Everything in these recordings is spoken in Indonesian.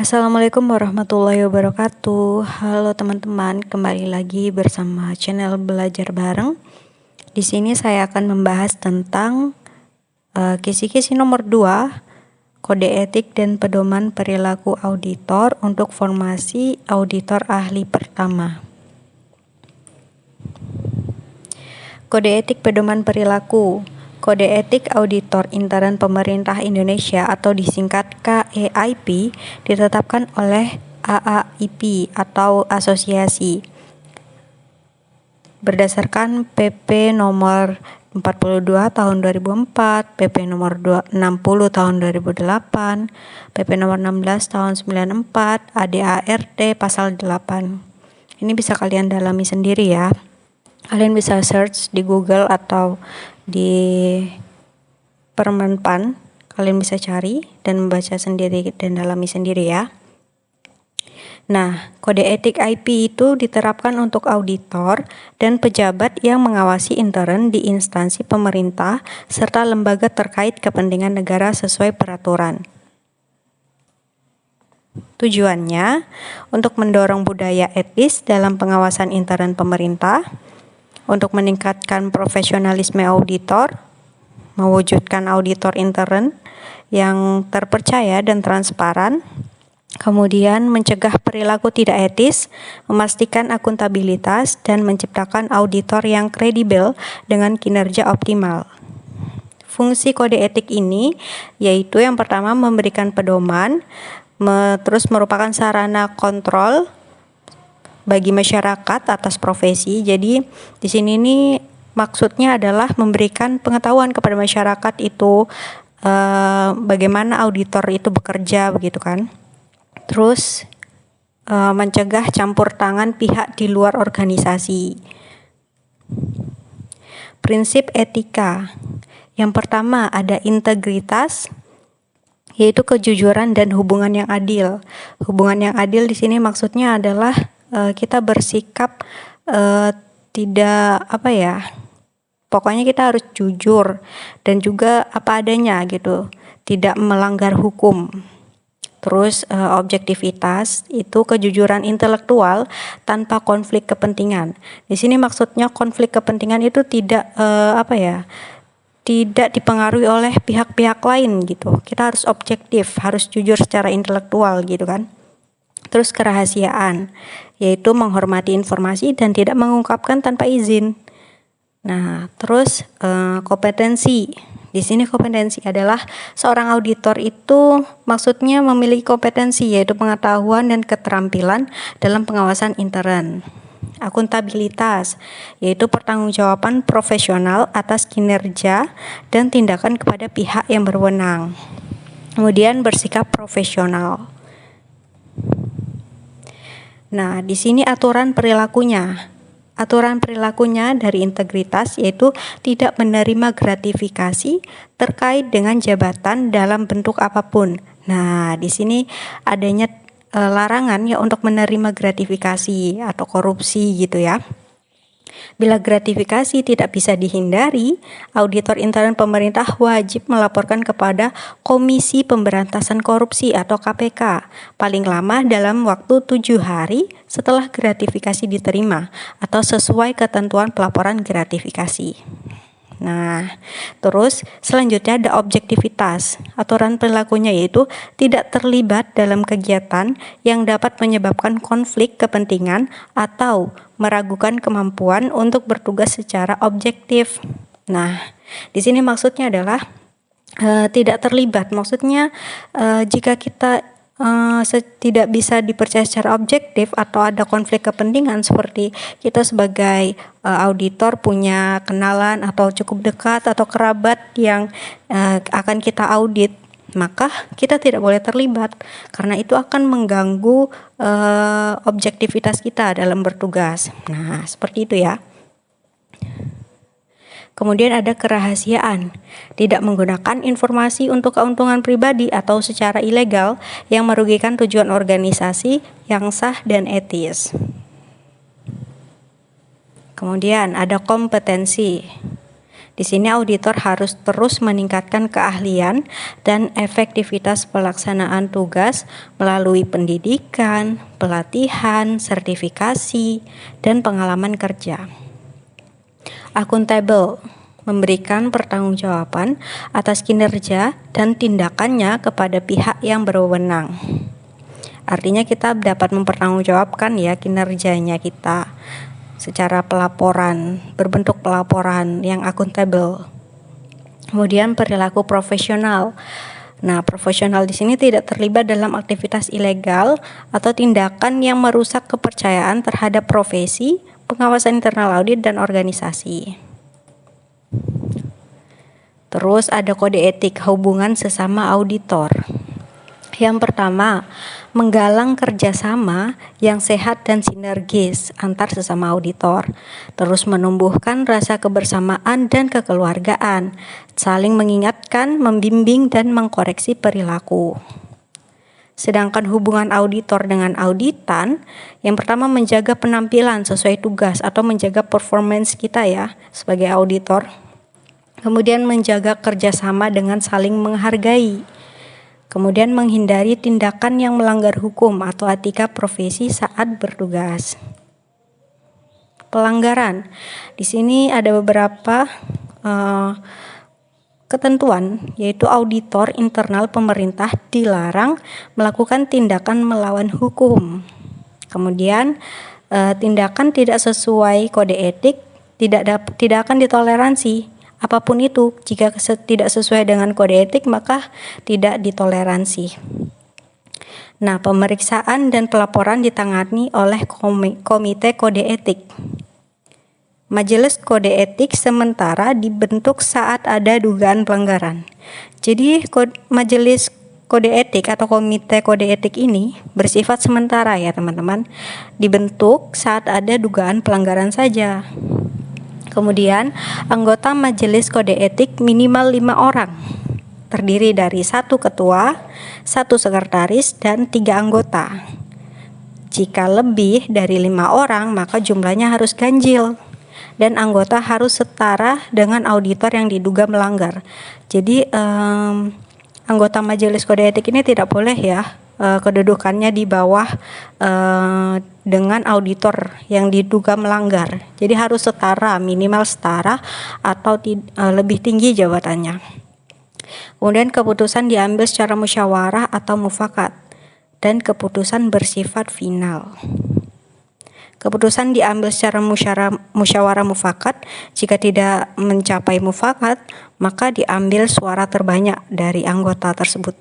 Assalamualaikum warahmatullahi wabarakatuh. Halo teman-teman, kembali lagi bersama channel Belajar Bareng. Di sini saya akan membahas tentang kisi-kisi nomor 2, kode etik dan pedoman perilaku auditor untuk formasi auditor ahli pertama. Kode etik pedoman perilaku. Kode etik auditor intern pemerintah Indonesia atau disingkat KEIP ditetapkan oleh AAIP atau asosiasi berdasarkan PP nomor 42 tahun 2004, PP nomor 60 tahun 2008, PP nomor 16 tahun 94, ADART pasal 8. Ini bisa kalian dalami sendiri ya. Kalian bisa search di Google atau di Permenpan, kalian bisa cari dan membaca sendiri dan dalami sendiri ya. Nah, kode etik IP itu diterapkan untuk auditor dan pejabat yang mengawasi intern di instansi pemerintah serta lembaga terkait kepentingan negara sesuai peraturan. Tujuannya untuk mendorong budaya etis dalam pengawasan intern pemerintah, untuk meningkatkan profesionalisme auditor, mewujudkan auditor intern yang terpercaya dan transparan, kemudian mencegah perilaku tidak etis, memastikan akuntabilitas, dan menciptakan auditor yang kredibel dengan kinerja optimal. Fungsi kode etik ini yaitu yang pertama memberikan pedoman, terus merupakan sarana kontrol bagi masyarakat atas profesi. Jadi di sini nih maksudnya adalah memberikan pengetahuan kepada masyarakat itu bagaimana auditor itu bekerja begitu kan. Terus mencegah campur tangan pihak di luar organisasi. Prinsip etika. Yang pertama ada integritas, yaitu kejujuran dan hubungan yang adil. Hubungan yang adil di sini maksudnya adalah kita bersikap tidak pokoknya kita harus jujur dan juga apa adanya gitu, tidak melanggar hukum. Terus objektivitas itu kejujuran intelektual tanpa konflik kepentingan. Di sini maksudnya konflik kepentingan itu tidak tidak dipengaruhi oleh pihak-pihak lain gitu. Kita harus objektif, harus jujur secara intelektual gitu kan. Terus kerahasiaan, yaitu menghormati informasi dan tidak mengungkapkan tanpa izin. Nah, terus kompetensi. Di sini kompetensi adalah seorang auditor itu maksudnya memiliki kompetensi, yaitu pengetahuan dan keterampilan dalam pengawasan intern. Akuntabilitas, yaitu pertanggungjawaban profesional atas kinerja dan tindakan kepada pihak yang berwenang. Kemudian bersikap profesional. Nah, di sini aturan perilakunya. Aturan perilakunya dari integritas yaitu tidak menerima gratifikasi terkait dengan jabatan dalam bentuk apapun. Nah, di sini adanya larangan ya untuk menerima gratifikasi atau korupsi gitu ya. Bila gratifikasi tidak bisa dihindari, auditor intern pemerintah wajib melaporkan kepada Komisi Pemberantasan Korupsi atau KPK paling lama dalam waktu 7 hari setelah gratifikasi diterima atau sesuai ketentuan pelaporan gratifikasi. Nah, terus selanjutnya ada objektivitas. Aturan perilakunya yaitu tidak terlibat dalam kegiatan yang dapat menyebabkan konflik kepentingan atau meragukan kemampuan untuk bertugas secara objektif. Nah, di sini maksudnya adalah tidak terlibat. Maksudnya jika kita tidak bisa dipercaya secara objektif atau ada konflik kepentingan seperti kita sebagai auditor punya kenalan atau cukup dekat atau kerabat yang akan kita audit, maka kita tidak boleh terlibat karena itu akan mengganggu objektivitas kita dalam bertugas. Nah, seperti itu ya. Kemudian ada kerahasiaan, tidak menggunakan informasi untuk keuntungan pribadi atau secara ilegal yang merugikan tujuan organisasi yang sah dan etis. Kemudian ada kompetensi. Di sini auditor harus terus meningkatkan keahlian dan efektivitas pelaksanaan tugas melalui pendidikan, pelatihan, sertifikasi, dan pengalaman kerja. Akuntabel memberikan pertanggungjawaban atas kinerja dan tindakannya kepada pihak yang berwenang. Artinya kita dapat mempertanggungjawabkan ya kinerjanya kita secara pelaporan, berbentuk pelaporan yang akuntabel. Kemudian perilaku profesional. Nah, profesional di sini tidak terlibat dalam aktivitas ilegal atau tindakan yang merusak kepercayaan terhadap profesi, pengawasan internal audit, dan organisasi. Terus ada kode etik hubungan sesama auditor. Yang pertama, menggalang kerjasama yang sehat dan sinergis antar sesama auditor. Terus menumbuhkan rasa kebersamaan dan kekeluargaan, saling mengingatkan, membimbing, dan mengkoreksi perilaku. Sedangkan hubungan auditor dengan auditan, yang pertama menjaga penampilan sesuai tugas atau menjaga performance kita ya sebagai auditor. Kemudian menjaga kerjasama dengan saling menghargai. Kemudian menghindari tindakan yang melanggar hukum atau etika profesi saat bertugas. Pelanggaran. Di sini ada beberapa ketentuan, yaitu auditor internal pemerintah dilarang melakukan tindakan melawan hukum. Kemudian tindakan tidak sesuai kode etik tidak akan ditoleransi. Apapun itu, jika tidak sesuai dengan kode etik maka tidak ditoleransi. Nah, pemeriksaan dan pelaporan ditangani oleh Komite Kode Etik. Majelis Kode Etik sementara dibentuk saat ada dugaan pelanggaran. Jadi, Majelis Kode Etik atau Komite Kode Etik ini bersifat sementara ya teman-teman. Dibentuk saat ada dugaan pelanggaran saja. Kemudian, anggota Majelis Kode Etik minimal 5 orang, terdiri dari 1 ketua, 1 sekretaris, dan 3 anggota. Jika lebih dari 5 orang, maka jumlahnya harus ganjil, dan anggota harus setara dengan auditor yang diduga melanggar. Jadi, anggota Majelis Kode Etik ini tidak boleh ya kedudukannya di bawah dengan auditor yang diduga melanggar. Jadi harus setara, minimal setara atau lebih tinggi jabatannya. Kemudian keputusan diambil secara musyawarah atau mufakat dan keputusan bersifat final. Keputusan diambil secara musyawarah mufakat. Jika tidak mencapai mufakat, maka diambil suara terbanyak dari anggota tersebut.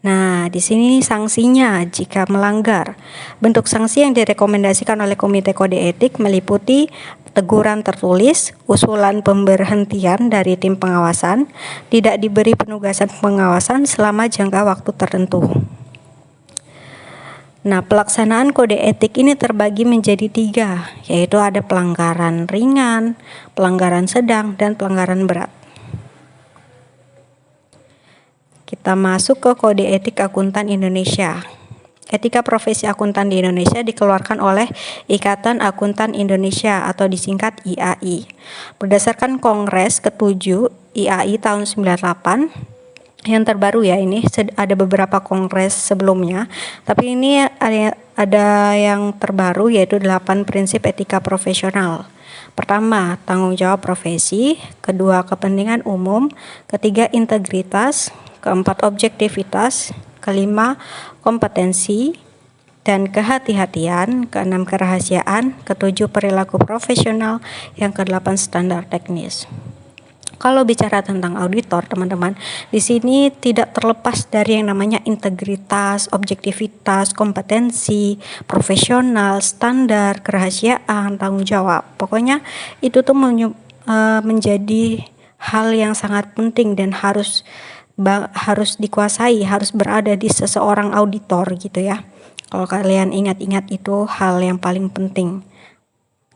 Nah, di sini sanksinya jika melanggar. Bentuk sanksi yang direkomendasikan oleh Komite Kode Etik meliputi teguran tertulis, usulan pemberhentian dari tim pengawasan, tidak diberi penugasan pengawasan selama jangka waktu tertentu. Nah, pelaksanaan kode etik ini terbagi menjadi 3, yaitu ada pelanggaran ringan, pelanggaran sedang, dan pelanggaran berat. Kita masuk ke Kode Etik Akuntan Indonesia. Etika profesi akuntan di Indonesia dikeluarkan oleh Ikatan Akuntan Indonesia atau disingkat IAI. Berdasarkan Kongres ke-7 IAI tahun 98, yang terbaru ya, ini ada beberapa kongres sebelumnya, tapi ini ada yang terbaru yaitu 8 prinsip etika profesional. Pertama, tanggung jawab profesi, kedua, kepentingan umum, ketiga, integritas, keempat, objektivitas, kelima, kompetensi dan kehati-hatian, keenam, kerahasiaan, ketujuh, perilaku profesional, yang kedelapan, standar teknis. Kalau bicara tentang auditor, teman-teman, di sini tidak terlepas dari yang namanya integritas, objektivitas, kompetensi, profesional, standar, kerahasiaan, tanggung jawab. Pokoknya itu tuh menjadi hal yang sangat penting dan harus dikuasai, harus berada di seseorang auditor gitu ya. Kalau kalian ingat-ingat itu hal yang paling penting.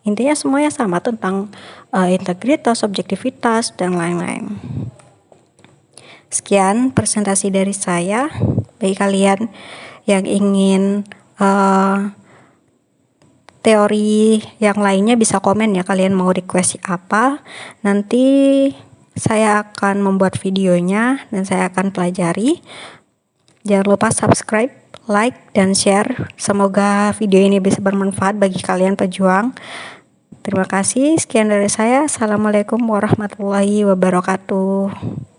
Intinya semuanya sama tentang integritas, objektivitas, dan lain-lain. Sekian presentasi dari saya. Bagi kalian yang ingin teori yang lainnya bisa komen ya, kalian mau request apa. Nanti saya akan membuat videonya dan saya akan pelajari. Jangan lupa subscribe, like, dan share. Semoga video ini bisa bermanfaat bagi kalian pejuang. Terima kasih, sekian dari saya. Assalamualaikum warahmatullahi wabarakatuh.